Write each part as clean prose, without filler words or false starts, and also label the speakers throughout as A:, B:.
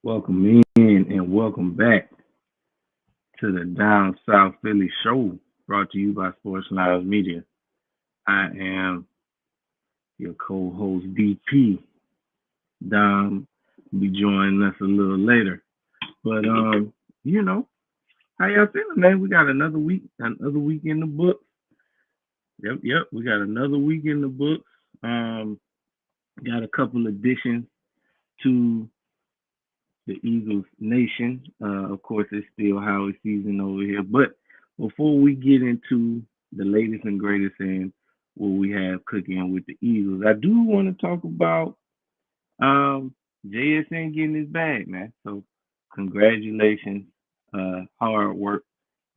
A: Welcome in and welcome back to the Down South Philly Show, brought to you by Sports Lives Media. I am your co-host DP. Dom will be joining us a little later, but you know, how y'all feeling, man? We got another week in the books. Yep, we got another week in the books. Um, got a couple additions to the Eagles Nation. Of course, it's still Howie season over here. But before we get into the latest and greatest and what we have cooking with the Eagles, I do want to talk about JSN getting his bag, man. So congratulations. Hard work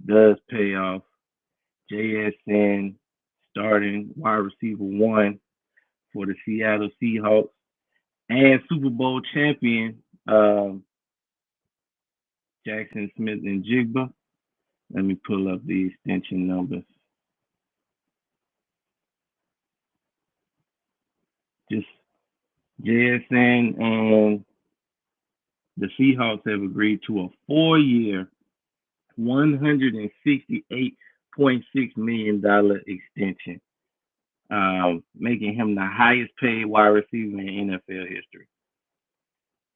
A: does pay off. JSN starting wide receiver one for the Seattle Seahawks and Super Bowl champion Jackson Smith and Jigba. Let me pull up the extension numbers. Just JSN and the Seahawks have agreed to a 4-year, $168.6 million extension, making him the highest paid wide receiver in NFL history.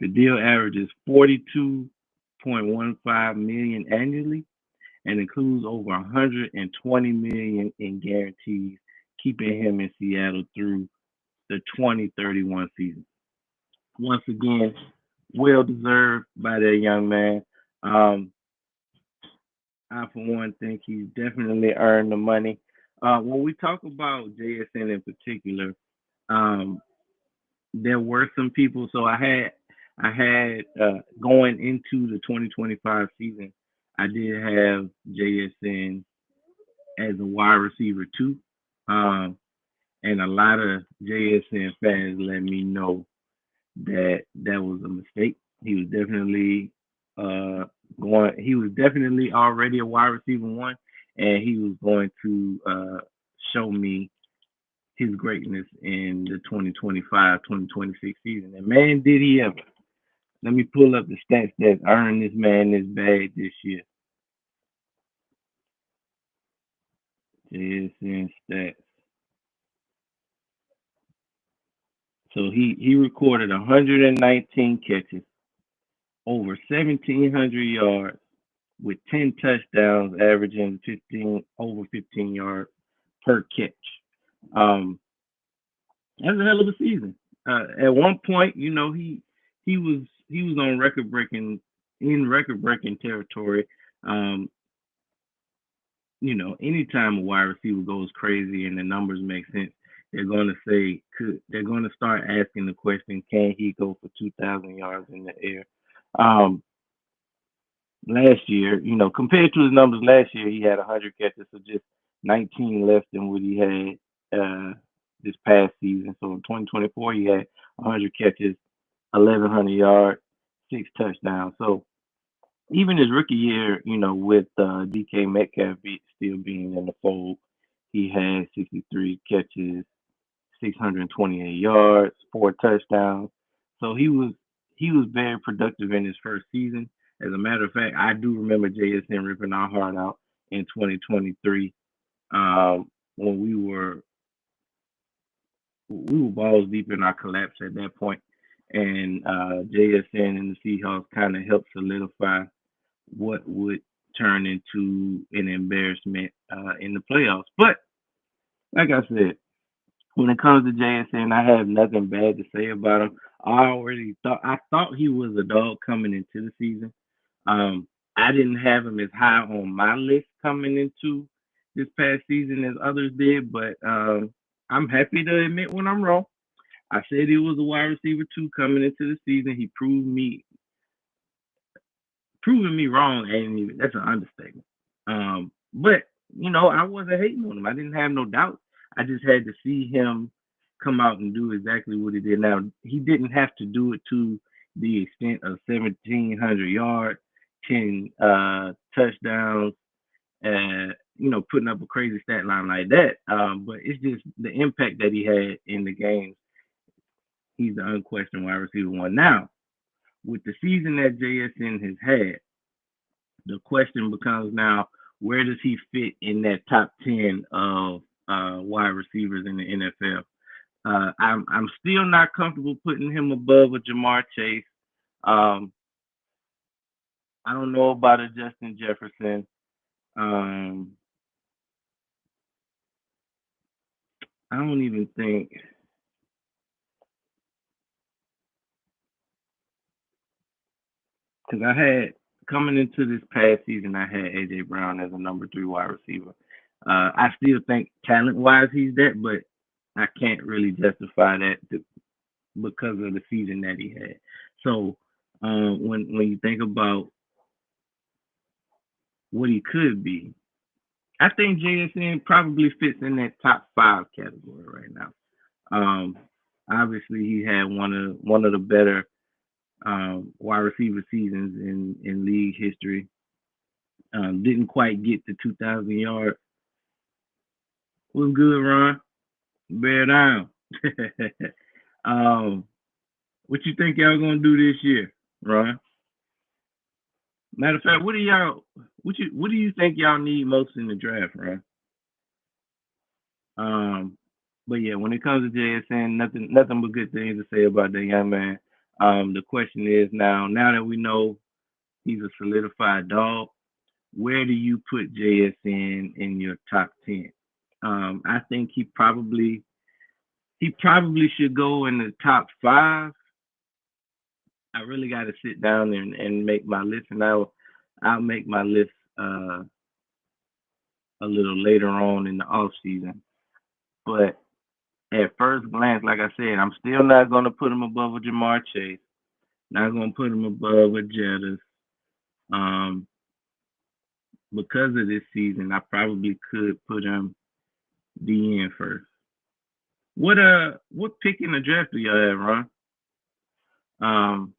A: The deal averages 42.15 million annually and includes over 120 million in guarantees, keeping him in Seattle through the 2031 season. Once again, well deserved by that young man. I, for one, think he's definitely earned the money. When we talk about JSN in particular, um, there were some people. So I had going into the 2025 season, I did have JSN as a wide receiver too. Um, and a lot of JSN fans let me know that that was a mistake. He was definitely uh going. He was definitely already a wide receiver one, and he was going to show me his greatness in the 2025-2026 season. And man, did he ever! Let me pull up the stats that earned this man this bag this year. JSN stats. So he recorded 119 catches, over 1,700 yards, with 10 touchdowns, averaging 15 yards per catch. Um, that's a hell of a season. At one point, he was on record breaking territory. Um, anytime a wide receiver goes crazy and the numbers make sense, they're going to start asking the question, can he go for 2,000 yards in the air? Um, Last year, compared to his numbers last year, he had 100 catches, so just 19 less than what he had this past season. So in 2024, he had 100 catches, 1,100 yards, 6 touchdowns. So even his rookie year, with DK Metcalf still being in the fold, he had 63 catches, 628 yards, 4 touchdowns. So he was very productive in his first season. As a matter of fact, I do remember JSN ripping our heart out in 2023 when we were balls deep in our collapse at that point, and JSN and the Seahawks kind of helped solidify what would turn into an embarrassment in the playoffs. But like I said, when it comes to JSN, I have nothing bad to say about him. I thought he was a dog coming into the season. I didn't have him as high on my list coming into this past season as others did, but I'm happy to admit when I'm wrong. I said he was a wide receiver two coming into the season. He proving me wrong ain't even that's an understatement. But I wasn't hating on him. I didn't have no doubt. I just had to see him come out and do exactly what he did. Now he didn't have to do it to the extent of 1,700 yards, 10 touchdowns, and putting up a crazy stat line like that. But it's just the impact that he had in the games. He's the unquestioned wide receiver one. Now, with the season that JSN has had, the question becomes now, where does he fit in that top 10 of wide receivers in the NFL? I'm still not comfortable putting him above a Jamar Chase. Um, I don't know about a Justin Jefferson. Um, I don't even think because I had coming into this past season, I had AJ Brown as a number 3 wide receiver. I still think talent wise he's that, but I can't really justify that because of the season that he had. So when you think about what he could be, I think JSN probably fits in that top 5 category right now. Um, Obviously, he had one of the better wide receiver seasons in league history. Didn't quite get to 2,000 yards. Was good, Ron. Bear down. um, what you think y'all gonna do this year, Ron? Matter of fact, what do you think y'all need most in the draft, Ron? Um, but yeah, when it comes to JSN, nothing but good things to say about that young man. The question is now that we know he's a solidified dog, where do you put JSN in your top 10? I think he probably should go in the top 5. I really got to sit down and make my list, and I'll make my list a little later on in the off season. But at first glance, like I said, I'm still not going to put him above a Jamar Chase. Not going to put him above a Jettis. Um, because of this season, I probably could put him DN first. What pick in the draft do y'all have, Ron? Um,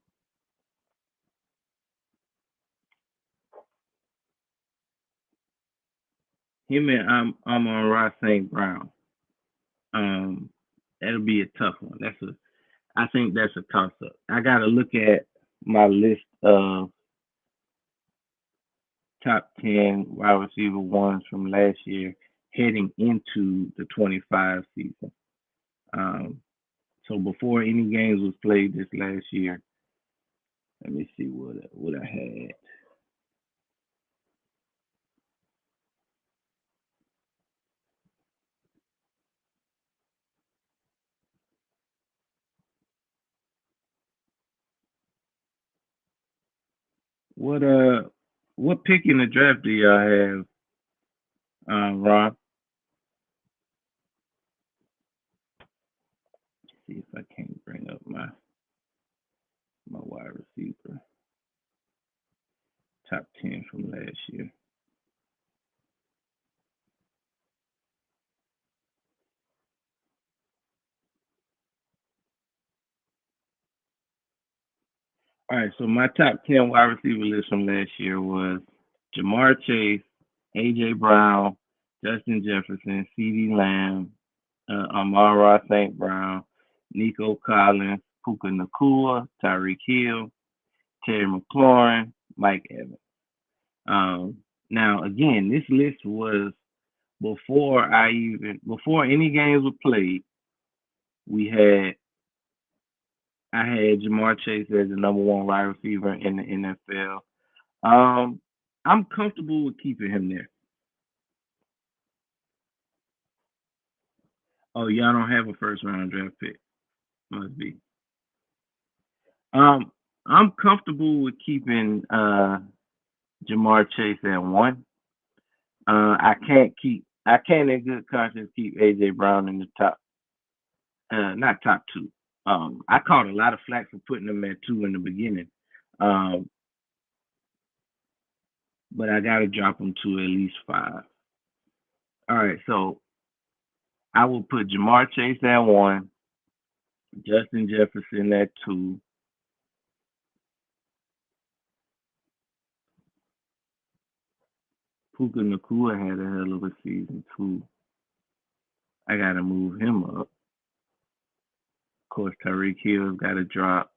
A: Him and I'm on Ross St. Brown. Um, that'll be a tough one. I think that's a toss up. I gotta look at my list of top 10 wide receiver ones from last year heading into the 25 season. Um, so before any games was played this last year, let me see what I had. What uh what pick in the draft do y'all have, Rob? See if I can't bring up my wide receiver top 10 from last year. All right, so my top 10 wide receiver list from last year was Jamar Chase, AJ Brown, Justin Jefferson, CeeDee Lamb, Amon-Ra St. Brown, Nico Collins, Puka Nacua, Tyreek Hill, Terry McLaurin, Mike Evans. Now, again, this list was before any games were played. We had I had Jamar Chase as the number 1 wide receiver in the NFL. Um, I'm comfortable with keeping him there. Oh, y'all don't have a first round draft pick. Must be. Um, I'm comfortable with keeping Jamar Chase at 1. I can't in good conscience keep AJ Brown in the top, not top 2. I caught a lot of flack for putting him at 2 in the beginning. Um, but I got to drop him to at least 5. All right, so I will put Jamar Chase at 1, Justin Jefferson at 2, Puka Nacua had a hell of a season too. I gotta move him up. Of course, Tyreek Hill's got to drop.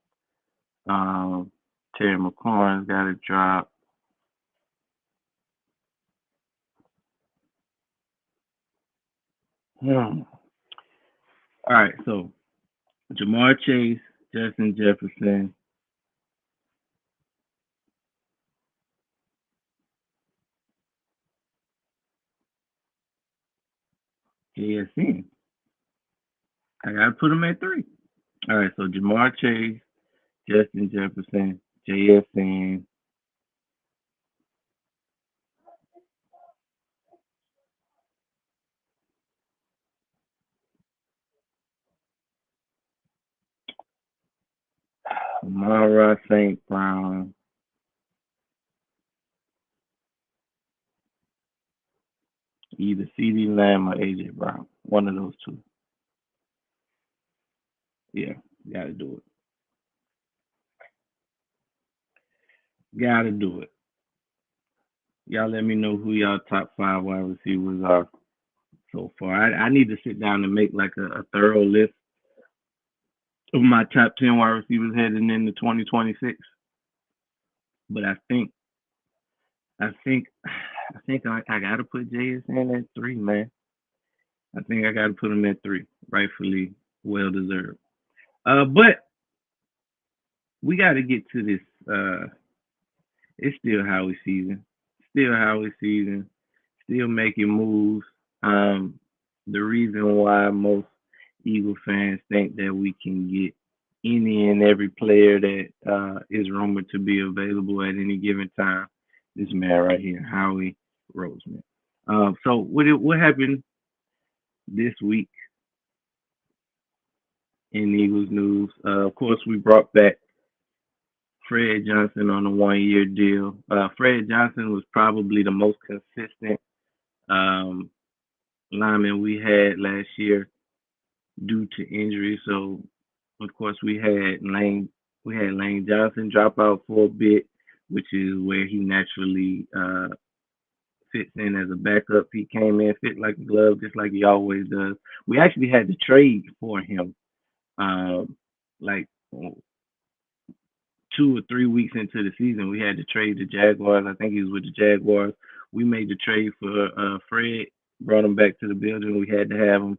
A: Um, Terry McLaurin's got a drop. Hmm. All right, so Jamar Chase, Justin Jefferson, JSN. I gotta put him at three. All right, so Jamar Chase, Justin Jefferson, JSN, Amara St. Brown, either CD Lamb or AJ Brown. One of those two. Yeah, gotta do it. Gotta do it. Y'all let me know who y'all top five wide receivers are so far. I need to sit down and make like a thorough list of my top 10 wide receivers heading into 2026. But I think I gotta put JSN at three, man. I think I gotta put him at three, rightfully well deserved. But we gotta get to this. It's still Howie season. Still Howie season. Still making moves. Um, the reason why most Eagle fans think that we can get any and every player that is rumored to be available at any given time. This man right here, Howie Roseman. So what happened this week in Eagles news? Of course, we brought back Fred Johnson on a 1 year deal. Fred Johnson was probably the most consistent um, lineman we had last year due to injury. So of course we had Lane Johnson drop out for a bit, which is where he naturally fits in as a backup. He came in fit like a glove, just like he always does. We actually had to trade for him, like 2 or 3 weeks into the season. We had to trade the Jaguars. I think he was with the Jaguars. We made the trade for Fred, brought him back to the building. We had to have him.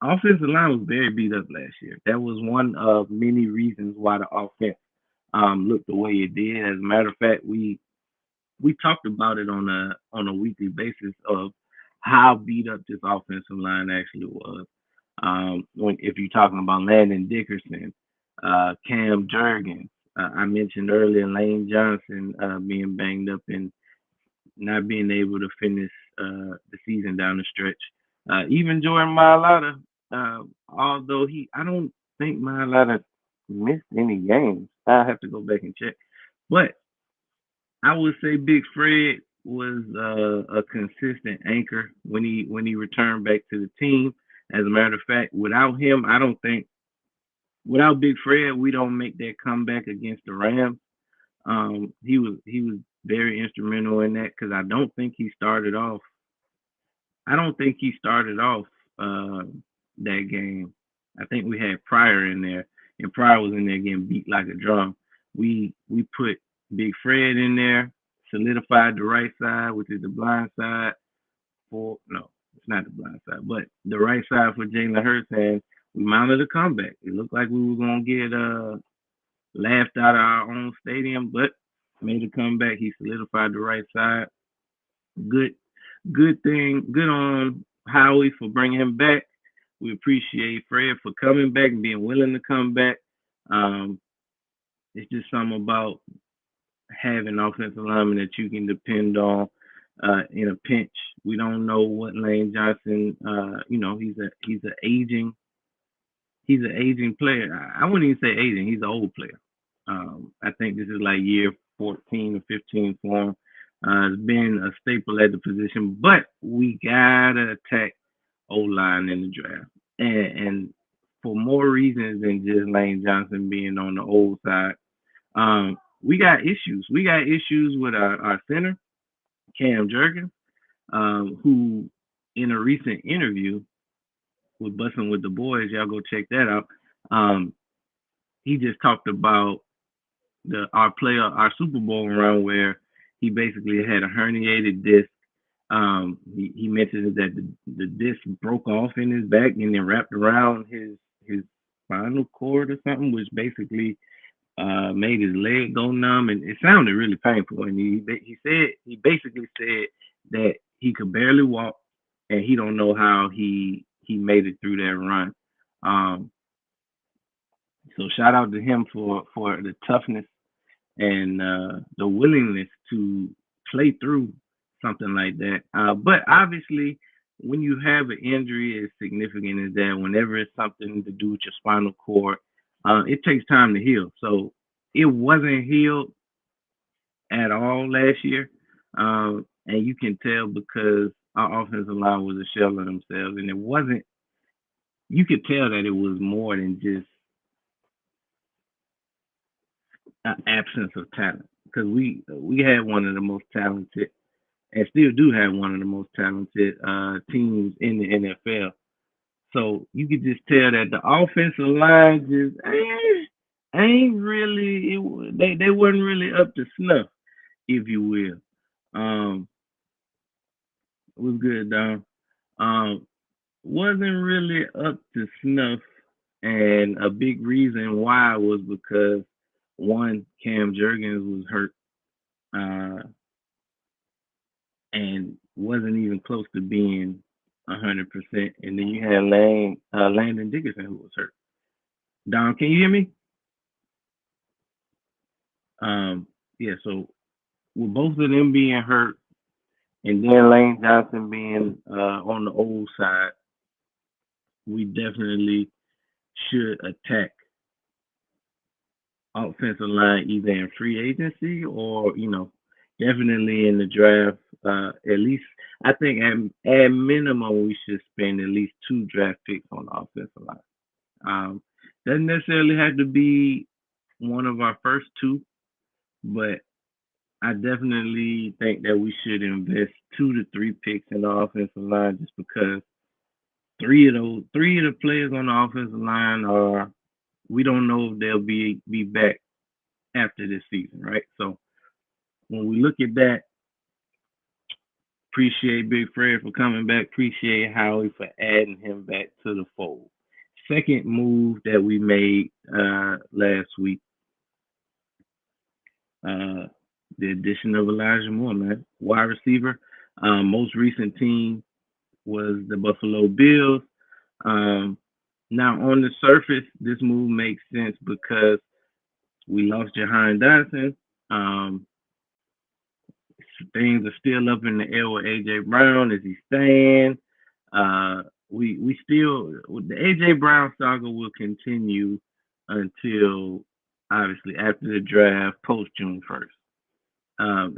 A: Offensive line was very beat up last year. That was one of many reasons why the offense looked the way it did. As a matter of fact, we talked about it on a weekly basis of how beat up this offensive line actually was. When if you're talking about Landon Dickerson, Cam Jurgens, I mentioned earlier Lane Johnson being banged up and not being able to finish the season down the stretch. Even Jordan Mailata, although I don't think Mailata missed any games. I have to go back and check. But I would say Big Fred was a consistent anchor when he returned back to the team. As a matter of fact, without him, I don't think without Big Fred we don't make that comeback against the Rams. He was very instrumental in that because I don't think he started off uh, that game. I think we had Pryor in there, and Pryor was in there getting beat like a drum. We put Big Fred in there, solidified the right side, which is the blind side for no, it's not the blind side, but the right side for Jalen Hurts, and we mounted a comeback. It looked like we were gonna get laughed out of our own stadium, but made a comeback. He solidified the right side. Good, good thing. Good on Howie for bringing him back. We appreciate Fred for coming back and being willing to come back. Um, it's just something about having offensive linemen that you can depend on in a pinch. We don't know what Lane Johnson. He's an aging player. I wouldn't even say aging. He's an old player. I think this is like year 14 or 15 for him. It's been a staple at the position, but we gotta attack O line in the draft, and for more reasons than just Lane Johnson being on the old side. We got issues. We got issues with our center, Cam Jurgens, who in a recent interview with Bussin' with the Boys, y'all go check that out. Um, he just talked about our Super Bowl run where he basically had a herniated disc. He mentioned that the disc broke off in his back and then wrapped around his spinal cord or something, which basically made his leg go numb, and it sounded really painful. And he basically said that he could barely walk, and he don't know how he made it through that run. Um, so shout out to him for the toughness and the willingness to play through something like that. But obviously, when you have an injury as significant as that, whenever it's something to do with your spinal cord, it takes time to heal. So it wasn't healed at all last year, and you can tell because our offensive line was a shell of themselves, and it wasn't. You could tell that it was more than just an absence of talent because we had one of the most talented and still do have one of the most talented teams in the NFL. So you could just tell that the offensive line just ain't really they wasn't really up to snuff, if you will. It was good, Dom. Um, wasn't really up to snuff, and a big reason why was because one, Cam Jurgens was hurt, uh, and wasn't even close to being 100%. And then you had Landon Dickerson who was hurt. Don, can you hear me? Yeah. So with both of them being hurt, and then Lane Johnson being on the old side, we definitely should attack offensive line either in free agency or definitely in the draft. At least I think at minimum we should spend at least two draft picks on the offensive line. Doesn't necessarily have to be one of our first two, but I definitely think that we should invest 2 to 3 picks in the offensive line just because three of the players on the offensive line are we don't know if they'll be back after this season, right? So when we look at that, appreciate Big Fred for coming back, appreciate Howie for adding him back to the fold. Second move that we made last week, uh, the addition of Elijah Moore, man, wide receiver. Most recent team was the Buffalo Bills. Um, Now, on the surface, this move makes sense because we lost Jahan Dotson. Um, Things are still up in the air with AJ Brown. Is he staying? We still the AJ Brown saga will continue until obviously after the draft, post June 1st.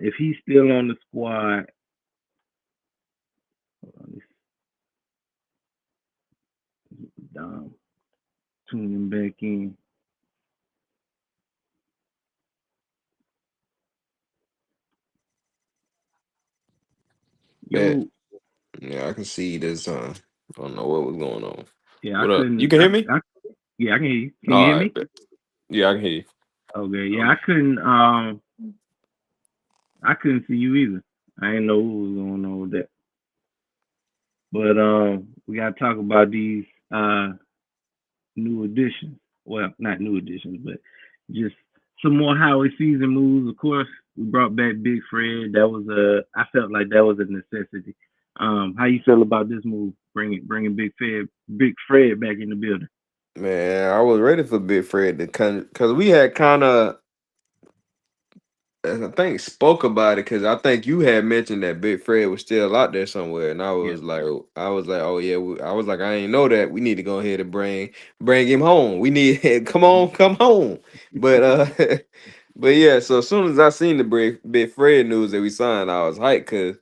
A: If he's still on the squad, hold on, um, tuning back in.
B: Bet.
A: Yo,
B: Yeah, I can see this. I don't know what was going on.
A: yeah, I
B: What up? You
A: couldn't.
B: can hear me?
A: Yeah, I can hear you. Can you
B: All
A: hear
B: right.
A: me?
B: Bet. Yeah, I can hear you.
A: Okay, yeah,
B: Okay.
A: I couldn't see you either. I didn't know what was going on with that. But we gotta talk about these new additions. Well, not new additions, but just some more Howard season moves. Of course, we brought back Big Fred. I felt like that was a necessity. How you feel about this move? Bringing Big Fred back in the building.
B: Man, I was ready for Big Fred to come because we had kind of, I think, spoke about it because I think you had mentioned that Big Fred was still out there somewhere, and
A: Yeah.
B: I was like, oh yeah, I was like, I ain't know that. We need to go ahead and bring him home. We need come on, come home. But but yeah. So as soon as I seen the Big Fred news that we signed, I was hyped because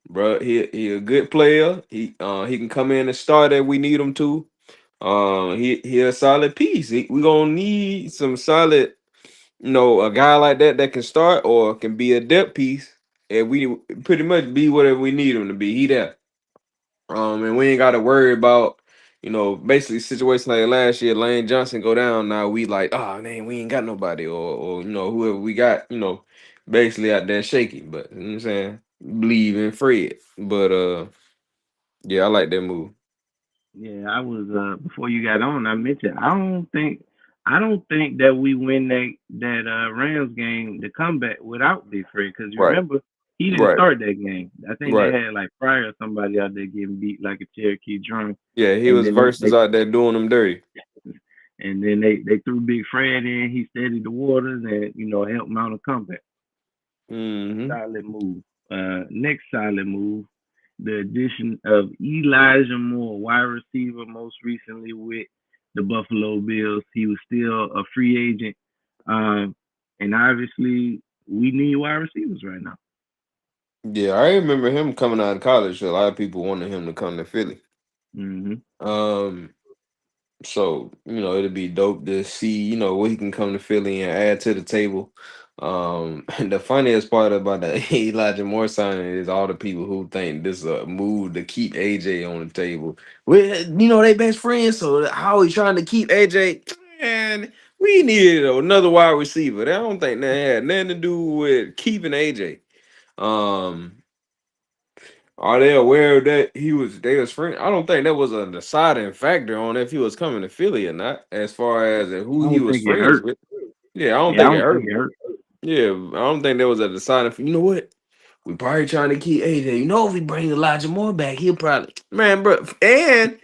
B: bro, he a good player. He can come in and start if we need him to. He a solid piece. We gonna need some solid, a guy like that can start or can be a depth piece, and we pretty much be whatever we need him to be. He there. And we ain't got to worry about. basically situation like last year, Lane Johnson go down. Now we like, oh man, we ain't got nobody, or whoever we got, basically out there shaking. But you know what I'm saying, believe in Fred. But yeah, I like that move.
A: Yeah, I was before you got on. I mentioned I don't think that we win that Rams game, the comeback without Big Fred. Because you
B: Right,
A: remember he didn't
B: right,
A: start that game. I think they
B: right.
A: had like Pryor or somebody out there getting beat like a Cherokee drum,
B: Yeah, he
A: and
B: was
A: then
B: versus out there doing them dirty.
A: they threw Big Fred in. He steadied the waters and helped mount a comeback.
B: Hmm.
A: Solid move. Next solid move, the addition of Elijah Moore, wide receiver, most recently with the Buffalo Bills. He was still a free agent, um, and obviously we need wide receivers right now.
B: Yeah, I remember him coming out of college. A lot of people wanted him to come to Philly.
A: Hmm.
B: Um, So, it'd be dope to see, what he can come to Philly and add to the table. And the funniest part about the Elijah Moore signing is all the people who think this is a move to keep AJ on the table. They best friends, so how he trying to keep AJ? Man, we needed another wide receiver. I don't think that had nothing to do with keeping AJ. Um, are they aware of that they was friends? I don't think that was a deciding factor on if he was coming to Philly or not, as far as who
A: I
B: he
A: don't
B: was
A: think it
B: friends
A: hurt.
B: with. Yeah, I don't
A: Yeah, I
B: think it
A: don't think
B: hurt.
A: it hurt.
B: Yeah, I don't think there was a deciding. You know what? We probably trying to keep AJ. If we bring Elijah Moore back, he'll probably man, bro. And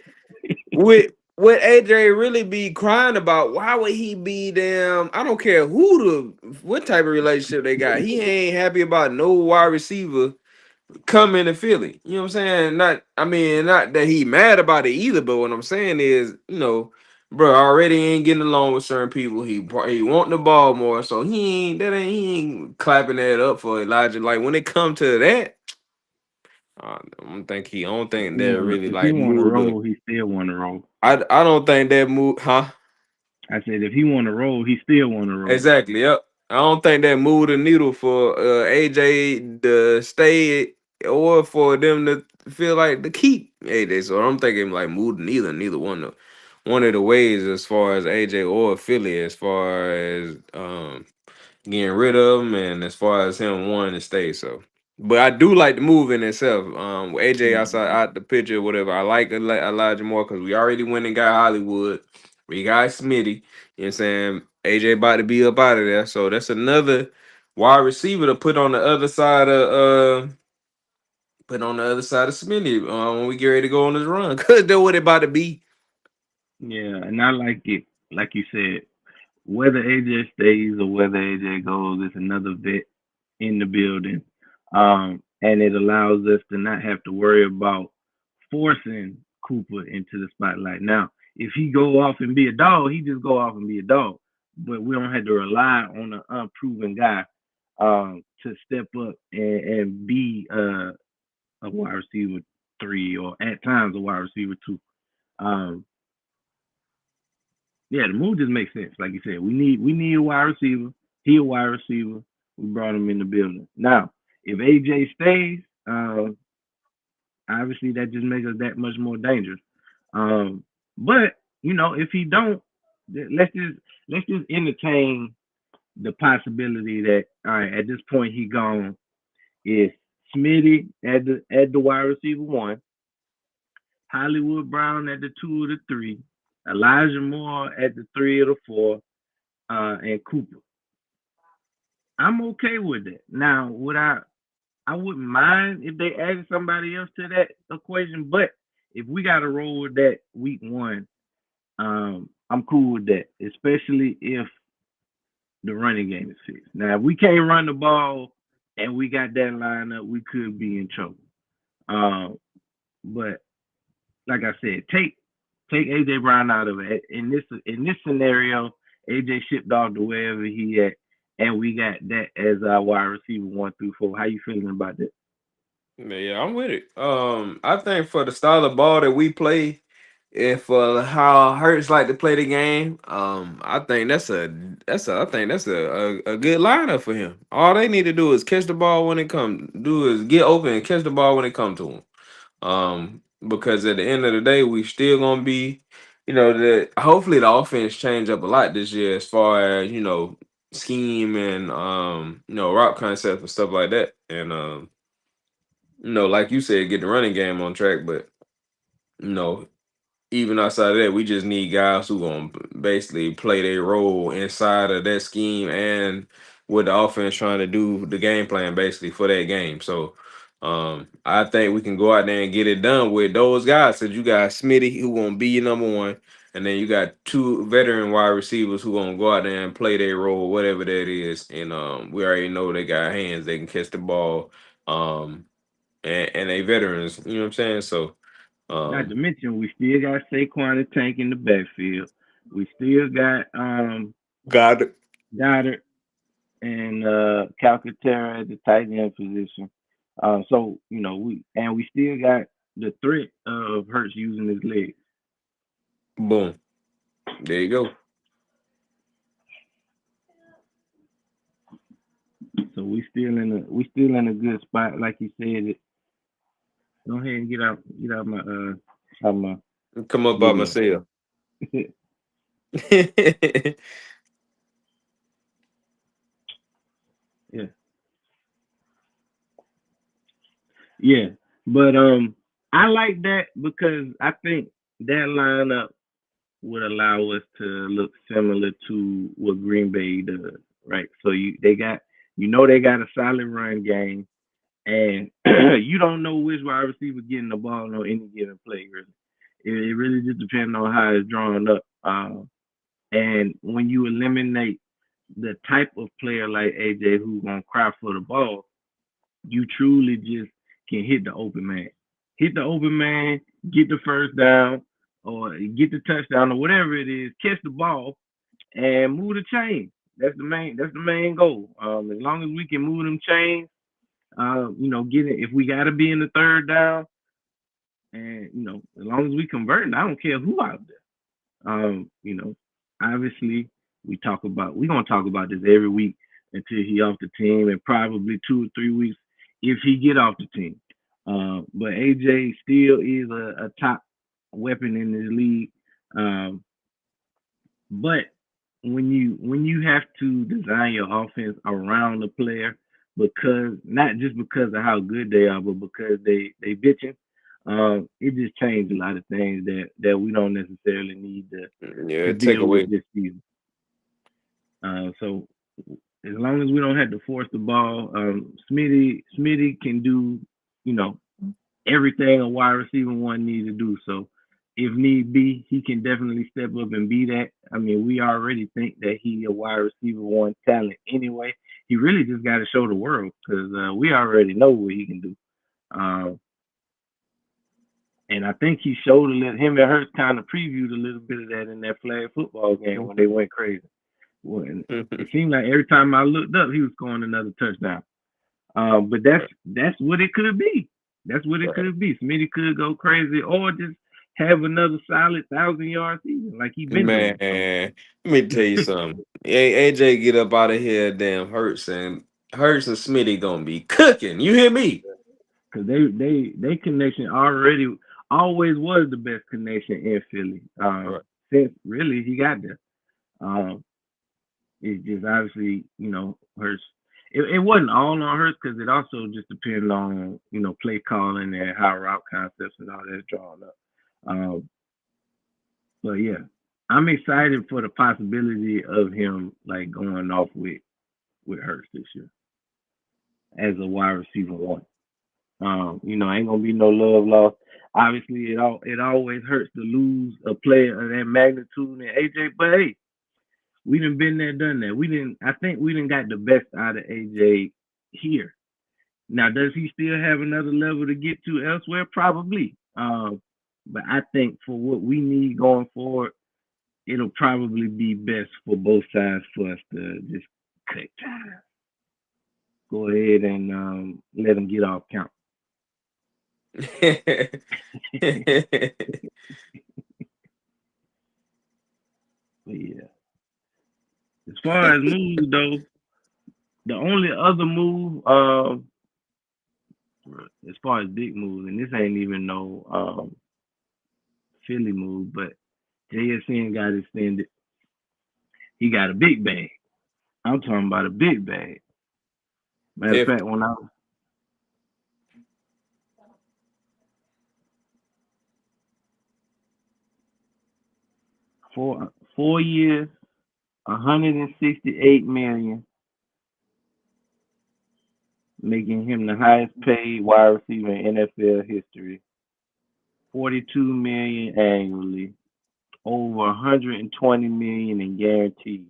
B: with what AJ really be crying about, why would he be damn? I don't care what type of relationship they got. He ain't happy about no wide receiver come into Philly. You know what I'm saying? Not that he mad about it either, but what I'm saying is, bro, already ain't getting along with certain people. He want the ball more, so he ain't clapping that up for Elijah. Like when it come to that, I don't think that really
A: If he
B: like
A: want to
B: moved up.
A: roll, he still want to roll.
B: I don't think that move, huh?
A: I said if he want to roll, he still want to roll.
B: Exactly. Yep. I don't think that moved the needle for AJ to stay or for them to feel like to keep AJ. So I'm thinking like moved neither one of the ways as far as AJ or Philly as far as getting rid of him and as far as him wanting to stay. So, but I do like the move in itself. With AJ outside
A: Mhm.
B: out the picture, whatever. I like Elijah Moore because we already went and got Hollywood. We got Smitty. You know what I'm saying? AJ about to be up out of there. So that's another wide receiver to put on the other side of Smitty when we get ready to go on this run. Cause that's what it about to be.
A: Yeah, and I like it. Like you said, whether AJ stays or whether AJ goes, it's another vet in the building. And it allows us to not have to worry about forcing Cooper into the spotlight. Now, if he go off and be a dog, he just go off and be a dog. But we don't have to rely on an unproven guy to step up and be a wide receiver three or at times a wide receiver two. Um, yeah, the move just makes sense. Like you said, we need a wide receiver. He a wide receiver. We brought him in the building. Now, if AJ stays, obviously that just makes us that much more dangerous. But if he don't, let's just entertain the possibility that all right, at this point he gone is Smitty at the wide receiver one, Hollywood Brown at the two or the three, Elijah Moore at the three or the four, and Cooper. I'm okay with that. Now, I wouldn't mind if they added somebody else to that equation, but if we got to roll with that week one, I'm cool with that, especially if the running game is fixed. Now, if we can't run the ball and we got that lineup, we could be in trouble. But like I said, take AJ Brown out of it. In this scenario, AJ shipped off to wherever he at, and we got that as our wide receiver 1 through 4. How you feeling about that?
B: Yeah, I'm with it. I think for the style of ball that we play, and for how Hurts like to play the game, I think that's a good lineup for him. All they need to do is catch the ball when it comes. Do is get open and catch the ball when it comes to him. because at the end of the day, we still gonna be, hopefully the offense change up a lot this year as far as scheme and route concepts and stuff like that, and like you said, get the running game on track, but you know even outside of that, we just need guys who gonna basically play their role inside of that scheme and what the offense trying to do, the game plan basically for that game. So I think we can go out there and get it done with those guys. So you got Smitty who gonna be your number one, and then you got two veteran wide receivers who gonna go out there and play their role, whatever that is. And we already know they got hands, they can catch the ball. And they veterans, you know what I'm saying? So
A: Not to
B: um
A: mention, we still got Saquon and Tank in the backfield. We still got
B: got it.
A: Goddard and Calcaterra at the tight end position. So we still got the threat of Hurts using his legs.
B: Boom. There you go.
A: So we still in a good spot, like you said. Go ahead and get out my
B: Come up by
A: video.
B: myself.
A: Yeah, yeah. But I like that because I think that lineup would allow us to look similar to what Green Bay does, right? So they got a solid run game, and you don't know which wide receiver getting the ball on any given play. Really, it really just depends on how it's drawn up. And when you eliminate the type of player like AJ who's gonna cry for the ball, you truly just can hit the open man. Hit the open man, get the first down, or get the touchdown, or whatever it is. Catch the ball and move the chain. That's the main goal. As long as we can move them chains, get it. If we got to be in the third down, and as long as we convert, I don't care who out there. Obviously we're gonna talk about this every week until he off the team, and probably 2 or 3 weeks if he get off the team. But AJ still is a top weapon in this league. Um, but when you have to design your offense around the player, because not just because of how good they are, but because they bitching, it just changed a lot of things that we don't necessarily need to
B: Yeah, take
A: deal with
B: away.
A: this season. So as long as we don't have to force the ball, Smitty can do, you know, everything a wide receiver one needs to do. So if need be, he can definitely step up and be that. I mean, we already think that he a wide receiver one talent anyway. He really just got to show the world because we already know what he can do. Um, and I think he showed a little. Him and Hurts kind of previewed a little bit of that in that flag football game when they went crazy. When it seemed like every time I looked up, he was scoring another touchdown. But that's what it could be. That's what it
B: Right.
A: could be. Smitty could go crazy or just have another solid 1,000 yard season like he been
B: Man,
A: doing. So
B: let me tell you something. AJ get up out of here, damn Hurts and Smitty gonna be cooking. You hear me?
A: because they connection already always was the best connection in Philly.
B: Right.
A: Since really he got there. Um, it's just obviously Hurts. It wasn't all on Hurts because it also just depended on play calling and how route concepts and all that's drawn up. Um, But yeah, I'm excited for the possibility of him like going off with Hurts this year as a wide receiver one. Ain't gonna be no love lost. Obviously, it always hurts to lose a player of that magnitude and AJ. But hey, we done been there, done that. We didn't. I think we didn't got the best out of AJ here. Now, does he still have another level to get to elsewhere? Probably. But I think for what we need going forward, it'll probably be best for both sides for us to just cut time. Go ahead and let them get off count. But yeah, as far as moves though, the only other move as far as big moves, and this ain't even no Philly move, but JSN got extended. He got a big bag. I'm talking about a big bag. Matter of
B: If
A: fact, when I was 4 years, 168 million, making him the highest paid wide receiver in NFL history. 42 million annually, over 120 million in guarantees.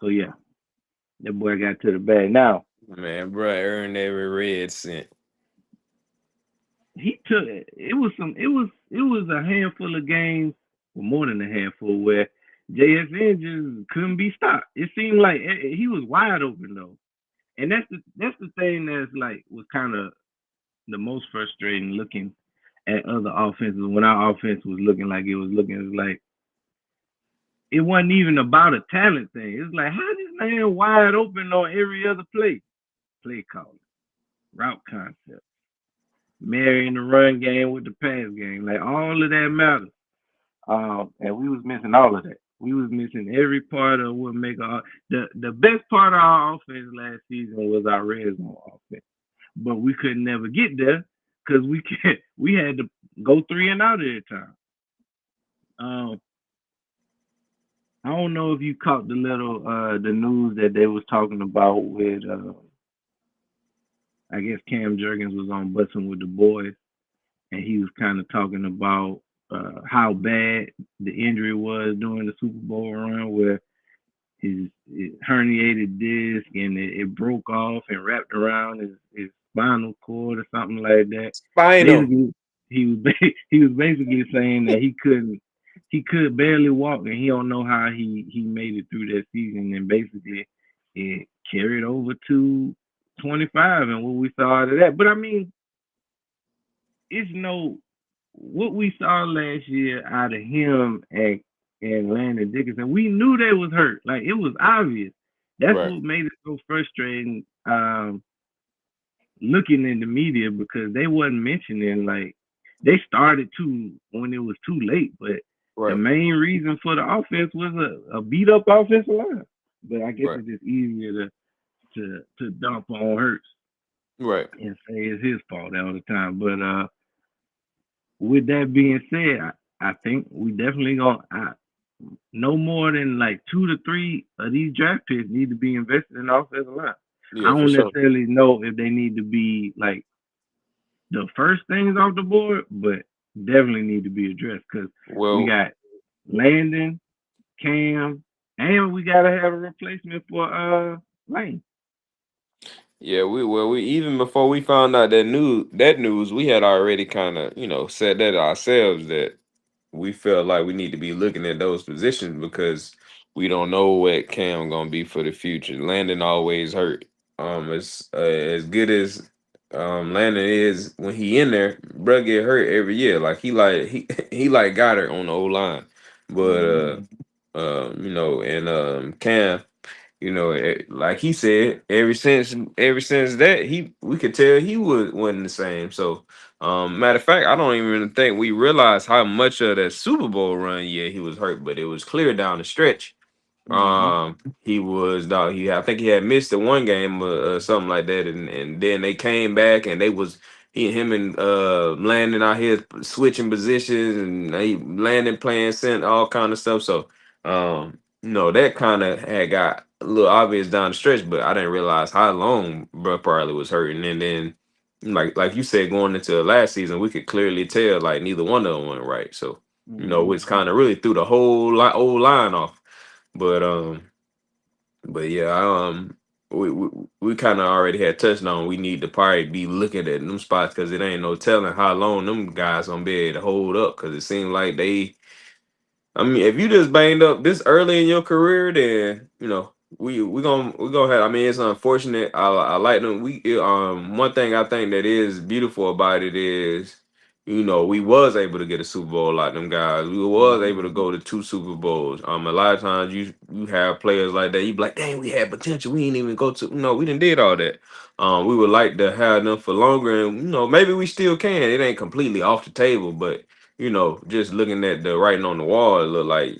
A: So yeah, that boy got to the bag. Now
B: man, bro, earned every red cent.
A: he took it was some it was a handful of games, or more than a handful, where JSN just couldn't be stopped. It seemed like he was wide open though, and that's the thing that's like was kind of the most frustrating looking at other offenses when our offense was looking like it was looking. It was like it wasn't even about a talent thing. It's like how this man wide open on every other play calling, route concept, marrying the run game with the pass game, like all of that matters. And we was missing all of that. We was missing every part of what make the best part of our offense last season was our red zone offense, but we could never get there because we had to go three and out at a time. Um, I don't know if you caught the news that they was talking about with I guess Cam Jurgens was on Bussin' with the Boys, and he was kind of talking about how bad the injury was during the Super Bowl run, where his herniated disc and it broke off and wrapped around his spinal cord or something like that.
B: Spinal.
A: Basically, he was basically saying that he could barely walk and he don't know how he made it through that season, and basically it carried over to 25 and what we saw out of that. But I mean, it's no what we saw last year out of him and Landon Dickinson. We knew they was hurt. Like it was obvious. That's
B: Right.
A: what made it so frustrating. Looking in the media because they wasn't mentioning like they started to when it was too late, but the
B: Right.
A: main reason for the offense was a beat up offensive line. But I guess
B: Right.
A: it's just easier to dump on Hurts
B: Right.
A: and say it's his fault all the time. But with that being said, I think we definitely gonna no more than like 2 to 3 of these draft picks need to be invested in the offensive line. I
B: Yeah, for
A: don't
B: sure.
A: necessarily know if they need to be like the first things off the board, but definitely need to be addressed because we
B: Well,
A: got Landon, Cam, and we gotta have a replacement for Lane.
B: yeah, we even before we found out that news, we had already kind of said that ourselves that we felt like we need to be looking at those positions because we don't know what Cam gonna be for the future. Landon always hurt. As good as Landon is when he in there, bro get hurt every year. Like he like got her on the O line, but
A: Mm-hmm.
B: and Cam. Like he said, ever since that we could tell he wasn't the same. So, matter of fact, I don't even think we realized how much of that Super Bowl run. Yeah, he was hurt, but it was clear down the stretch.
A: Mm-hmm.
B: He was dog. I think he had missed the one game or something like that, and then they came back and they was him and Landon out here switching positions and they Landon playing center, all kind of stuff. So, that kind of had got a little obvious down the stretch, but I didn't realize how long bro probably was hurting, and then like you said, going into last season, we could clearly tell like neither one of them went right. So,
A: Mm-hmm.
B: it's kind of really threw the whole old line off. But yeah, we kind of already had touched on we need to probably be looking at them spots because it ain't no telling how long them guys gonna be able to hold up because it seems like they. I mean, if you just banged up this early in your career, then we gonna have. I mean, it's unfortunate. I like them. One thing I think that is beautiful about it is we was able to get a Super Bowl like them guys. We was able to go to two Super Bowls. A lot of times you have players like that. You be like, dang, we had potential. We didn't even go to. No, we didn't did all that. We would like to have them for longer, and maybe we still can. It ain't completely off the table, but just looking at the writing on the wall, it look like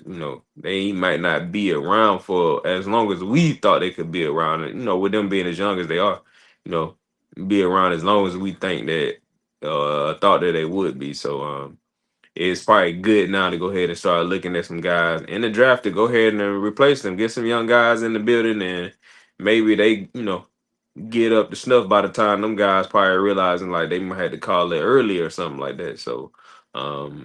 B: they might not be around for as long as we thought they could be around. And with them being as young as they are, you know, be around as long as we think that thought that they would be. So it's probably good now to go ahead and start looking at some guys in the draft to go ahead and replace them, get some young guys in the building, and maybe they get up to snuff by the time them guys probably realizing like they might have to call it early or something like that. So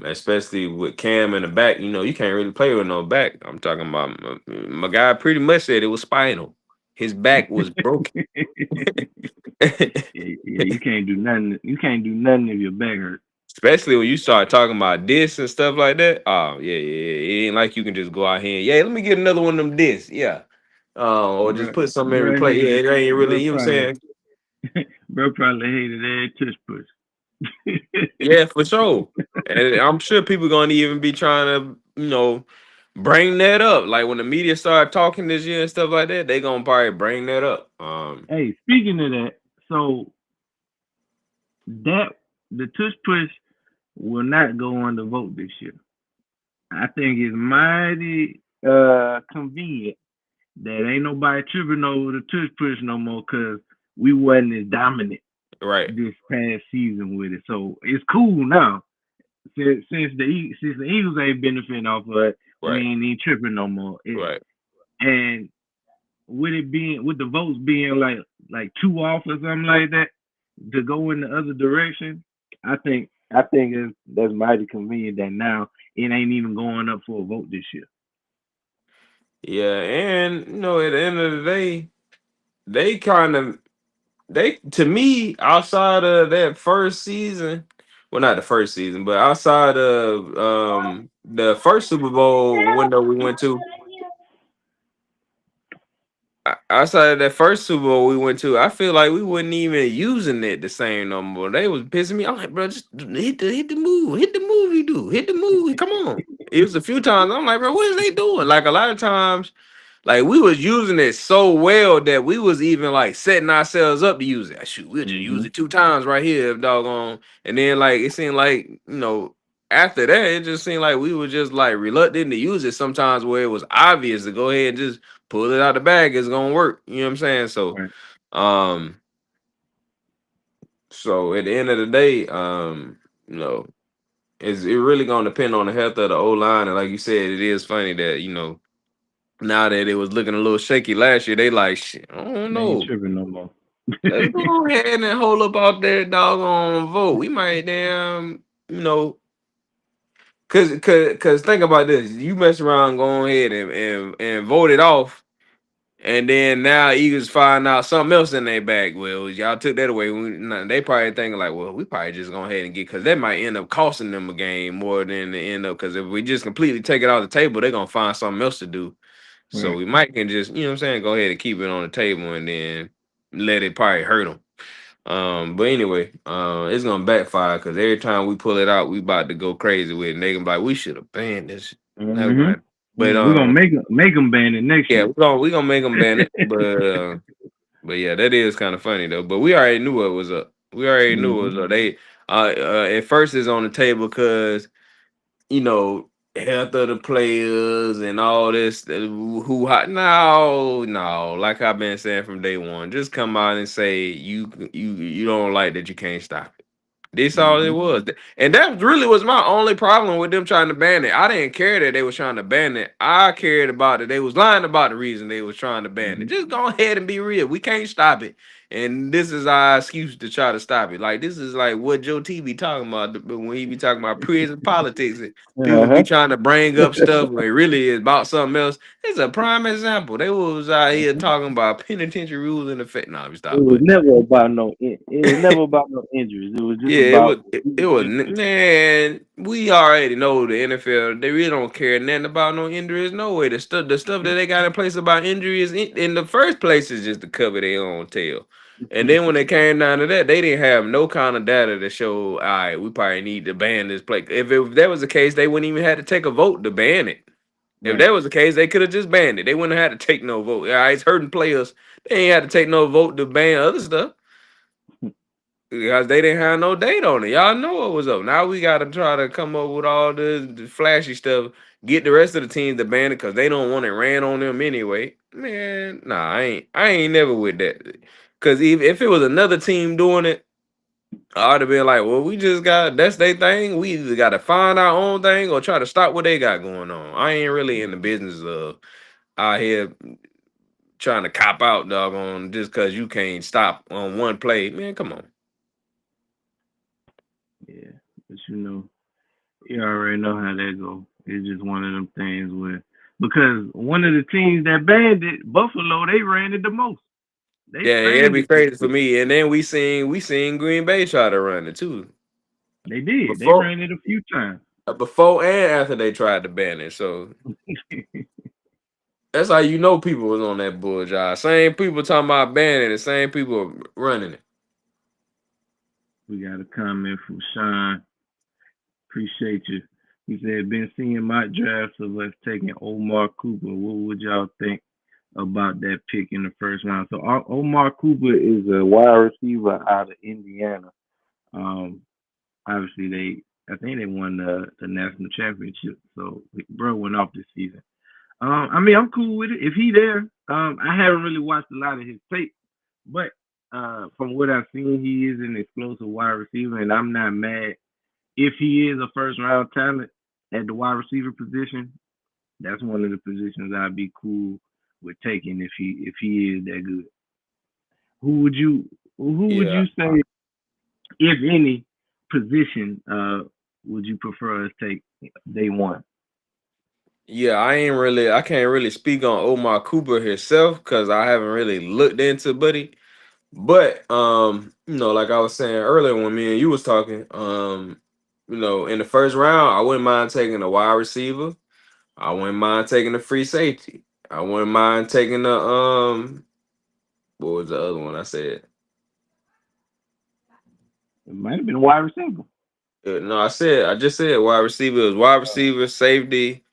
B: especially with Cam in the back, you can't really play with no back. I'm talking about my guy pretty much said it was spinal. His back was broken.
A: Yeah, you can't do nothing. You can't do nothing if your back hurt.
B: Especially when you start talking about discs and stuff like that. Oh, yeah, yeah, yeah. It ain't like you can just go out here and, yeah, let me get another one of them discs. Yeah. Or just
A: Bro,
B: put something in
A: bro
B: replay. Yeah,
A: hated,
B: it ain't really,
A: bro
B: you know what I'm
A: probably,
B: saying?
A: bro probably hated every tush push.
B: Yeah, for sure. And I'm sure people gonna even be trying to, bring that up. Like when the media started talking this year and stuff like that, they gonna probably bring that up.
A: Hey, speaking of that, so that the tush push will not go on the vote this year. I think it's mighty convenient that ain't nobody tripping over the tush push no more because we wasn't as dominant
B: Right,
A: this past season with it. So it's cool now. Since the Eagles ain't benefiting off of it, we
B: right,
A: ain't even tripping no more.
B: right.
A: And with the votes being like two off or something like that to go in the other direction, I think that's mighty convenient that now it ain't even going up for a vote this year.
B: Yeah, and at the end of the day, they kind of they to me outside of that first season, well not the first season, but outside of the first Super Bowl window we went to, outside of that first Super Bowl we went to, I feel like we wasn't even using it the same no more. They was pissing me. I'm like, bro, just hit the move, you do, hit the move. Come on. It was a few times. I'm like, bro, what is they doing? Like a lot of times. Like we was using it so well that we was even like setting ourselves up to use it. Shoot, we'll just use
A: Mm-hmm.
B: it two times right here, if doggone. And then like it seemed like after that, it just seemed like we were just like reluctant to use it sometimes where it was obvious to go ahead and just pull it out the bag. It's gonna work. You know what I'm saying?
A: Right.
B: Um, so at the end of the day, you know, it really gonna depend on the health of the O line. And like you said, it is funny that now that it was looking a little shaky last year, they like shit. I don't
A: They ain't
B: know.
A: tripping no more.
B: Let's go ahead and hold up out there, doggone vote. We might damn, cause think about this. You mess around, go ahead and vote it off, and then now Eagles find out something else in their bag. Well, y'all took that away. They probably thinking like, well, we probably just go ahead and get because that might end up costing them a game more than the end up. Because if we just completely take it off the table, they're gonna find something else to do. So
A: Right.
B: we might can just, what I'm saying, go ahead and keep it on the table and then let it probably hurt them. But anyway, it's gonna backfire because every time we pull it out, we about to go crazy with it. And they gonna be like, we should have banned this. Never
A: Mm-hmm.
B: mind. But
A: We're gonna make them ban it next
B: yeah,
A: year.
B: we gonna make them ban it. But yeah, that is kind of funny though. But we already knew what was up. We already knew what
A: Mm-hmm.
B: was up. They at first is on the table because health of the players and all this. Who hot? No, no. Like I've been saying from day one, just come out and say you don't like that you can't stop it. This all it
A: Mm-hmm.
B: was, and that really was my only problem with them trying to ban it. I didn't care that they was trying to ban it. I cared about that they was lying about the reason they was trying to ban it.
A: Mm-hmm.
B: Just go ahead and be real. We can't stop it, and this is our excuse to try to stop it. Like this is like what Joe T be talking about when he be talking about prison politics. And people be
A: Uh-huh.
B: trying to bring up stuff when it really is about something else. It's a prime example. They was out here talking about penitentiary rules in effect. Nah, we
A: It
B: stop,
A: was
B: but.
A: never about no. It was never about no injuries. It was just
B: Yeah,
A: about
B: it was man. We already know the NFL. They really don't care nothing about no injuries. No way. The stuff that they got in place about injuries in the first place is just to cover their own tail. And then when they came down to that, they didn't have no kind of data to show, all right, we probably need to ban this play. If that was the case, they wouldn't even have to take a vote to ban it. If
A: Right.
B: that was the case, they could have just banned it. They wouldn't have had to take no vote. All right, it's hurting players. They ain't had to take no vote to ban other stuff because they didn't have no date on it. Y'all know what was up. Now we got to try to come up with all the flashy stuff. Get the rest of the teams to ban it because they don't want it ran on them anyway. Man, nah, I ain't never with that. Cause if it was another team doing it, I'd have been like, well, we just got that's their thing. We either got to find our own thing or try to stop what they got going on. I ain't really in the business of out here trying to cop out, dog, on just because you can't stop on one play. Man, come on.
A: Yeah, but you already know how that go. It's just one of them things where because one of the teams that banned it, Buffalo, they ran it the most. They
B: Yeah, it'd
A: fanned
B: be
A: it the
B: crazy for
A: most.
B: me. And then we seen Green Bay try to run it too.
A: They did. They
B: Before
A: ran it a few times.
B: before and after they tried to ban it. So that's how you know people was on that bull job. Same people talking about banning it, same people running it.
A: We got a comment from Sean. Appreciate you. He said, been seeing mock drafts of us taking Omar Cooper. What would y'all think about that pick in the first round? So Omar Cooper is a wide receiver out of Indiana. Um, obviously I think they won the national championship. So bro went off this season. I mean, I'm cool with it if he there. I haven't really watched a lot of his tape, but from what I've seen, he is an explosive wide receiver, and I'm not mad if he is a first round talent at the wide receiver position. That's one of the positions I'd be cool with taking if he is that good. Who would you who would
B: Yeah.
A: you say, if any, position would you prefer us take day one?
B: Yeah, I can't really speak on Omar Cooper himself because I haven't really looked into Buddy. But like I was saying earlier when me and you was talking, in the first round, I wouldn't mind taking a wide receiver. I wouldn't mind taking a free safety. I wouldn't mind taking the what was the other one I said?
A: It might have been wide receiver.
B: No, I just said wide receiver. It was wide receiver, safety,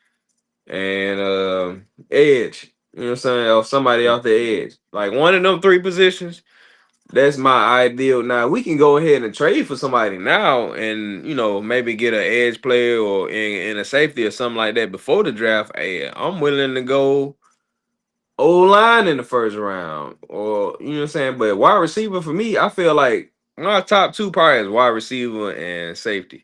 B: and edge. You know what I'm saying? Or somebody off the edge. Like one of them three positions. That's my ideal. Now we can go ahead and trade for somebody now, and maybe get an edge player or in a safety or something like that before the draft. Hey, I'm willing to go O line in the first round, or you know what I'm saying. But wide receiver for me, I feel like my top two probably is wide receiver and safety.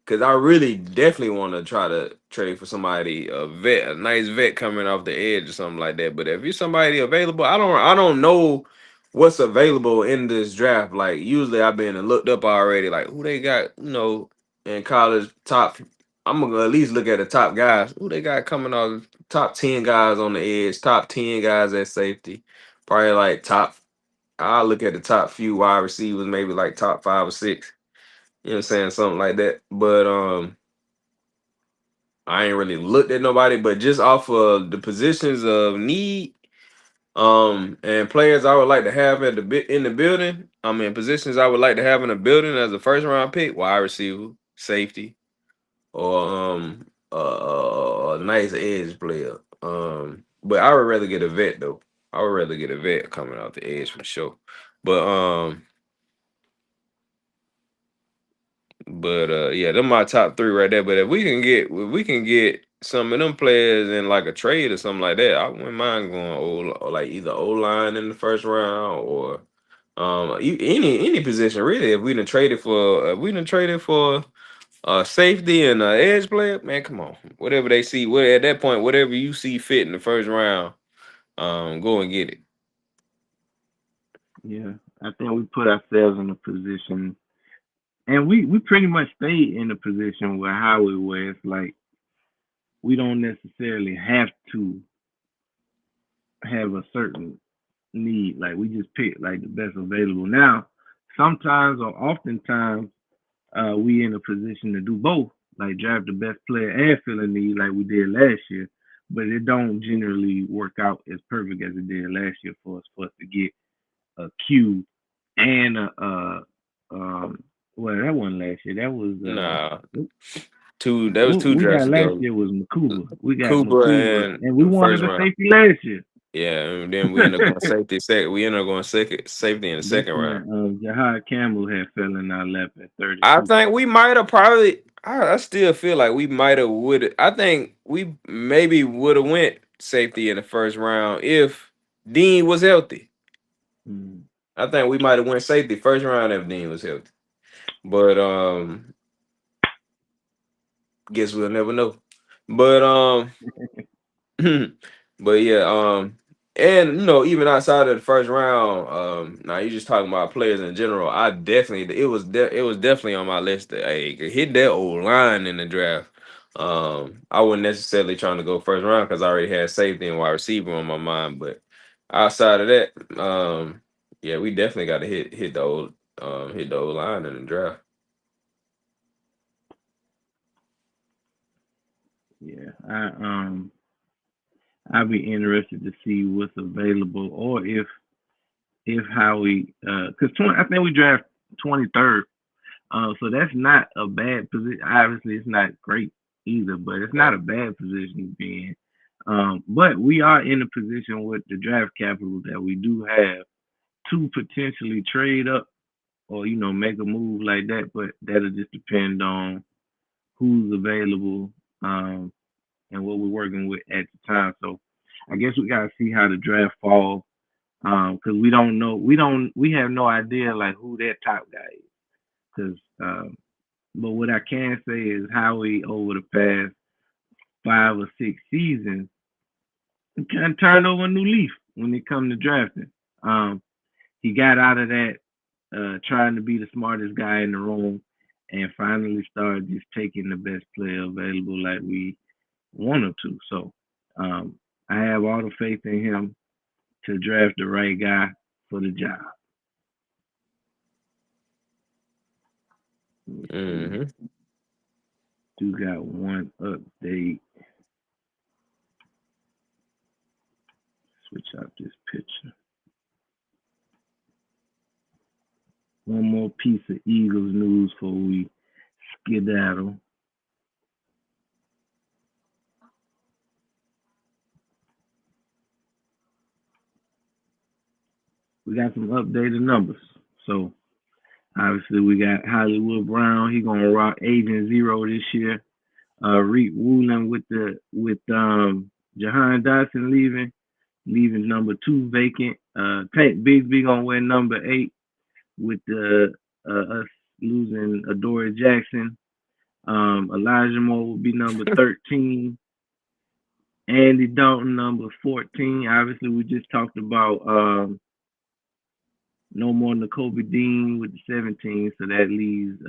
B: Cause I really definitely want to try to trade for somebody, a nice vet coming off the edge or something like that. But if you're somebody available, I don't know what's available in this draft. Like usually I've been and looked up already, like who they got, in college top. I'm gonna at least look at the top guys. Who they got coming off top 10 guys on the edge, top 10 guys at safety. Probably like top. I'll look at the top few wide receivers, maybe like top 5 or 6. You know what I'm saying? Something like that. But I ain't really looked at nobody, but just off of the positions of need, and players I would like to have at in the building. I mean, positions I would like to have in the building as a first round pick: wide receiver, safety, or a nice edge player. But I would rather get a vet though. I would rather get a vet coming off the edge for sure. But yeah, them my top three right there. But if we can get some of them players in like a trade or something like that, I wouldn't mind going or like either O line in the first round or any position really. If we done traded for safety and edge player, man, come on. Whatever they see, at that point, whatever you see fit in the first round, go and get it.
A: Yeah, I think we put ourselves in a position, and we pretty much stayed in a position where Howard was like we don't necessarily have to have a certain need. Like we just pick like the best available. Now, sometimes or oftentimes, we in a position to do both, like draft the best player and fill a need like we did last year. But it don't generally work out as perfect as it did last year for us to get. a Q and a well, that wasn't last year. That was
B: Nah, that was
A: what
B: two
A: we
B: drafts
A: got last
B: ago.
A: year was Makuba. We got
B: Cooper
A: Makuba,
B: and
A: and we wanted
B: first
A: a
B: round.
A: safety last year.
B: Yeah, and then we end up going safety second. We end up going second safety in the
A: That's
B: second round.
A: when Jahad Campbell had fell in our lap at
B: I
A: 32.
B: think we might have probably. I still feel like we might have would. I think we maybe would have went safety in the first round if Dean was healthy.
A: Mm.
B: I think we might have went safety first round if Dean was healthy. But guess we'll never know. But but yeah, and even outside of the first round, now you're just talking about players in general. I definitely it was definitely on my list to hit that old line in the draft. I wasn't necessarily trying to go first round because I already had safety and wide receiver on my mind, but outside of that, yeah, we definitely got to hit the old line in the draft.
A: Yeah, I'd be interested to see what's available, or if how we because I think we draft 23rd. So that's not a bad position. Obviously, it's not great either, but it's not a bad position to be in. But we are in a position with the draft capital that we do have to potentially trade up or make a move like that. But that'll just depend on who's available and what we're working with at the time. So I guess we gotta see how the draft falls because we don't know. We have no idea like who that top guy is because. But what I can say is Howie over the past 5 or 6 seasons kind of turned over a new leaf when it come to drafting. Um, he got out of that trying to be the smartest guy in the room and finally started just taking the best player available like we want him to. So I have all the faith in him to draft the right guy for the job. Let me see.
B: Hmm.
A: Do got one update. Switch out this picture. One more piece of Eagles news before we skedaddle. We got some updated numbers. So obviously we got Hollywood Brown. He gonna rock Agent Zero this year. Reek Woolen with Jahan Dotson leaving number 2 vacant. Tank Bigsby gonna wear number 8 with us losing Adoree Jackson. Elijah Moore will be number 13. Andy Dalton number 14. Obviously, we just talked about no more Nakobe Dean with the 17, so that leaves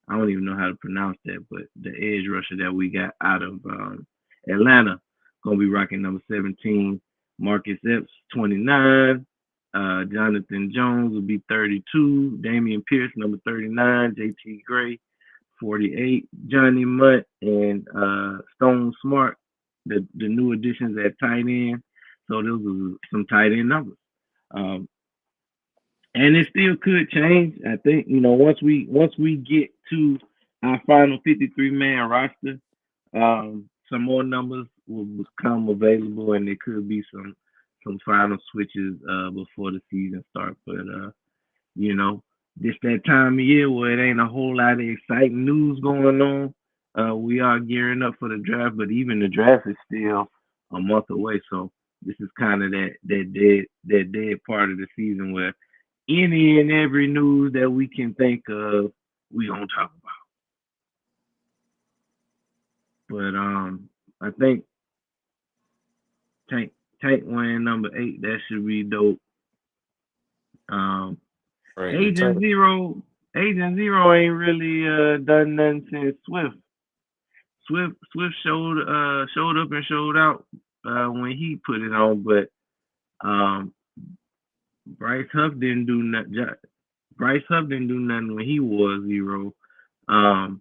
A: I don't even know how to pronounce that, but the edge rusher that we got out of Atlanta gonna be rocking number 17. Marcus Epps 29. Jonathan Jones will be 32. Damian Pierce number 39. JT Gray 48. Johnny Mutt and Stone Smart, the new additions at tight end. So those are some tight end numbers. Um, and it still could change. I think once we get to our final 53-man roster, some more numbers will become available, and there could be some final switches before the season starts. But you know, this that time of year where it ain't a whole lot of exciting news going on. We are gearing up for the draft, but even the draft is still a month away. So this is kind of that dead part of the season where any and every news that we can think of, we gonna talk about. But I think Tank Tank wearing number 8, that should be dope. Um,
B: Frank the
A: Agent
B: Tank.
A: Zero, Agent Zero ain't really done nothing since Swift. Swift showed up and showed out when he put it on, but um, Bryce Huff didn't do nothing. Bryce Huff didn't do nothing when he was Zero. Um,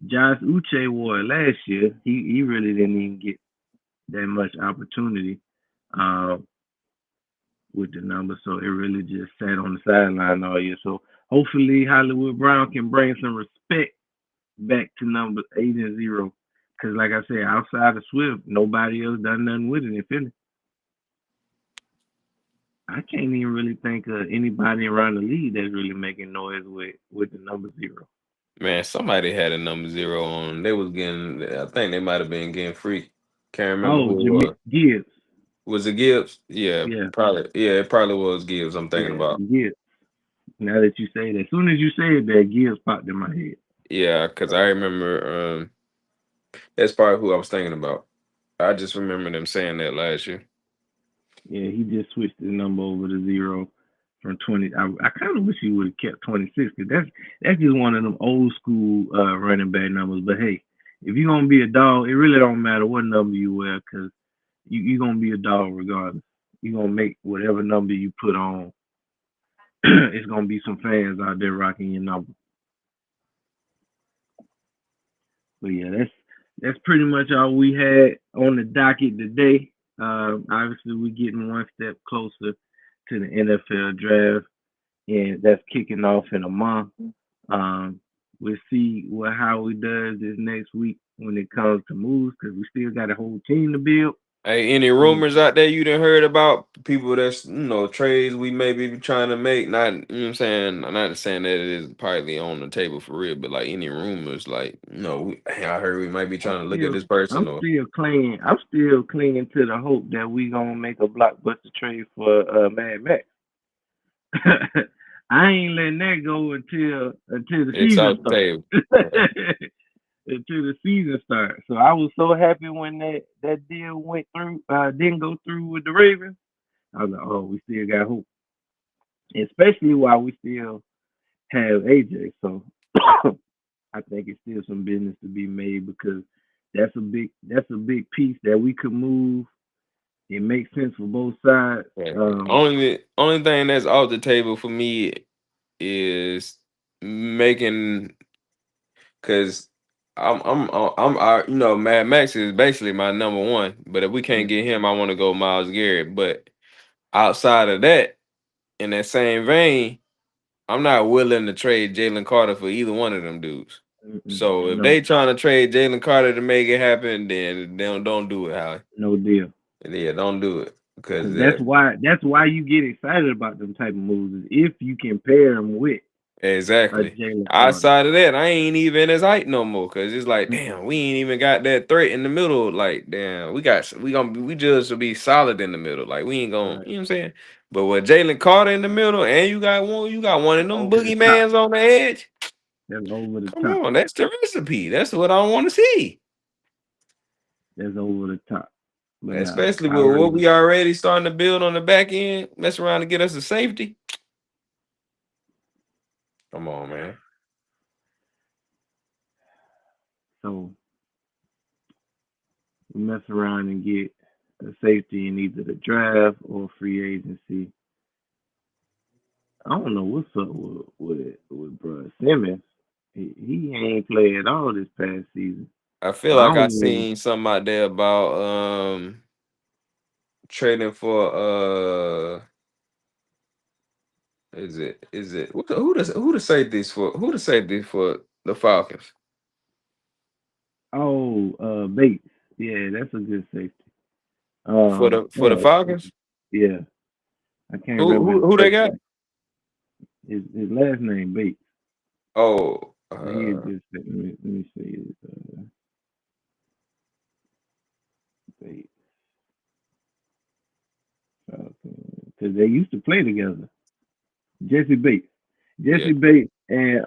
A: Josh Uche wore it last year. He really didn't even get that much opportunity. Um, with the number, so it really just sat on the sideline all year. So hopefully Hollywood Brown can bring some respect back to number 8 and 0. Cause like I said, outside of Swift, nobody else done nothing with it. If any, I can't even really think of anybody around the league that's really making noise with the number 0.
B: Man, somebody had a number 0 on. They was getting. I think they might have been getting free. Can't remember
A: Oh,
B: who it
A: Jimmy
B: was.
A: Gibbs.
B: Was it Gibbs? Yeah,
A: Yeah,
B: probably. Yeah, it probably was Gibbs. I'm thinking
A: yeah,
B: about.
A: Gibbs. Now that you say that, as soon as you said that, Gibbs popped in my head.
B: Yeah, because I remember. That's probably who I was thinking about. I just remember them saying that last year.
A: Yeah, he just switched the number over to 0 from 20. I kind of wish he would have kept 26 because that's just one of them old school running back numbers. But hey, if you're gonna be a dog, it really don't matter what number you wear because you're gonna be a dog regardless. You're gonna make whatever number you put on. It's gonna be some fans out there rocking your number. But yeah, that's pretty much all we had on the docket today. Obviously, we're getting one step closer to the NFL draft, and that's kicking off in a month. Um, we'll see what Howard does this next week when it comes to moves because we still got a whole team to build.
B: Hey, any
A: And
B: rumors out there you done heard about people that's trades we may be trying to make? Not you know what I'm saying. I'm not saying that it is partly on the table for real, but like any rumors, like I heard we might be
A: I'm
B: trying to look at
A: still,
B: this person
A: I'm
B: or
A: still clinging. I'm still clinging to the hope that we gonna make a blockbuster trade for Mad Max. I ain't letting that go until the
B: it's
A: season
B: out the
A: starts.
B: table. Right.
A: Until the season starts. So I was so happy when that deal went through, didn't go through with the Ravens. I was like, oh, we still got hope, especially while we still have AJ. So I think it's still some business to be made because that's a big piece that we could move. It makes sense for both sides.
B: Yeah. Only thing that's off the table for me is making because Mad Max is basically my number one. But if we can't
A: Yeah,
B: get him, I want to go Miles Garrett. But outside of that, in that same vein, I'm not willing to trade Jalen Carter for either one of them dudes. So if
A: no,
B: they trying to trade Jalen Carter to make it happen, then don't do it, Howie.
A: no deal.
B: Yeah, don't do it because
A: Because that's why you get excited about them type of moves is if you can pair them with a
B: exactly.
A: Jalen Carter.
B: Outside of that, I ain't even as hype no more because it's like,
A: Mm-mm.
B: damn, we ain't even got that threat in the middle. Like, damn, we just to be solid in the middle. Like, we ain't gonna,
A: Right.
B: you know what I'm saying? But with Jalen Carter in the middle, and you got one of
A: That's
B: them
A: over the top.
B: boogeymans on the edge.
A: That's over the
B: Come
A: top.
B: on, that's the recipe. That's what I want to see.
A: That's over the top. But nah,
B: Especially
A: I
B: with what
A: agree.
B: we already starting to build on the back end, mess around to get us a safety. Come on, man.
A: So we mess around and get a safety in either the draft or free agency. I don't know what's up with bro Simmons. He ain't played at all this past season.
B: I
A: So
B: feel
A: I
B: like I
A: don't know.
B: seen something out there about trading for is it who to say this for the Falcons
A: Oh, Bates. Yeah, that's a good safety.
B: for the Falcons?
A: Yeah, I can't
B: Who
A: remember his
B: who who they
A: first
B: got?
A: name. His last name Bates.
B: Oh,
A: But he is just let me see his Bates because they used to play together. Jesse Bates,
B: yeah,
A: Jesse Bates, and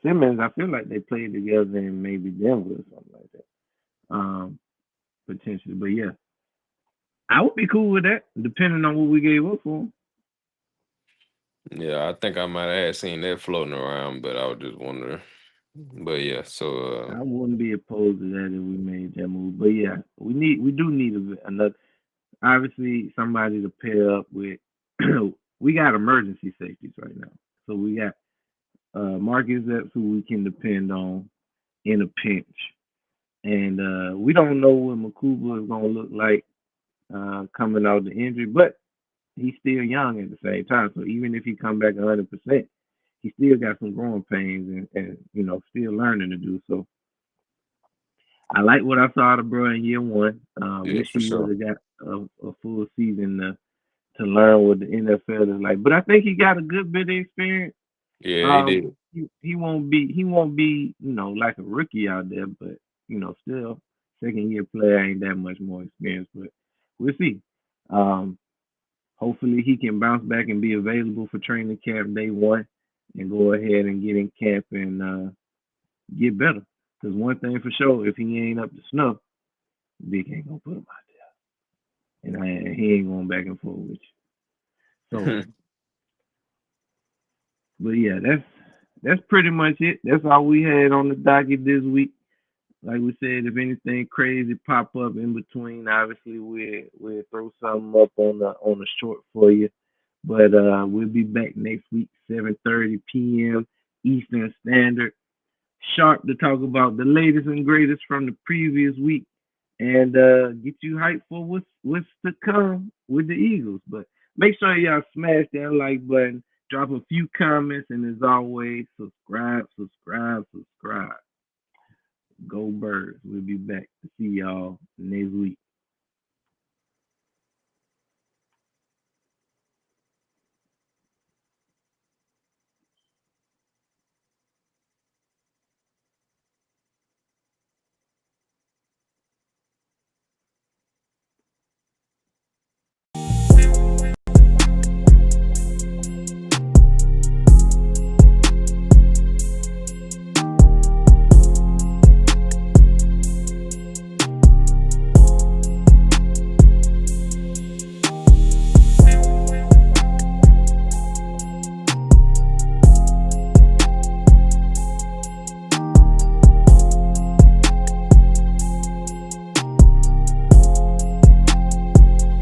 A: Simmons. I feel like they played together in maybe Denver or something like that. Potentially, but yeah, I would be cool with that, depending on what we gave up for him.
B: yeah. I think I might have had seen that floating around, but I was just wondering. But yeah, so
A: I wouldn't be opposed to that if we made that move. But yeah, we do need another. Obviously, somebody to pair up with. We got emergency safeties right now, so we got Marcus Epps who we can depend on in a pinch, and we don't know what Makuba is gonna look like coming out the injury, but he's still young at the same time. So even if he come back 100%, he still got some growing pains and still learning to do. So I like what I saw of bro in year one.
B: Yeah,
A: Wish
B: for
A: he would
B: sure.
A: have got a full season to learn what the NFL is like. But I think he got a good bit of experience.
B: Yeah, he did.
A: He won't be like a rookie out there, but still second year player ain't that much more experience. But we'll see. Um, Hopefully he can bounce back and be available for training camp day one, and go ahead and get in camp and get better. Because one thing for sure, if he ain't up to snuff, Vic ain't gonna put him out there, and he ain't going back and forth with you. So, but yeah, that's pretty much it. That's all we had on the docket this week. Like we said, if anything crazy pop up in between, obviously we'll throw something up on the short for you. But we'll be back next week, 7:30 p.m. Eastern Standard, sharp to talk about the latest and greatest from the previous week and get you hyped for what's to come with the Eagles. But make sure y'all smash that like button, drop a few comments, and as always, subscribe, subscribe, subscribe. Go Birds. We'll be back to see y'all next week.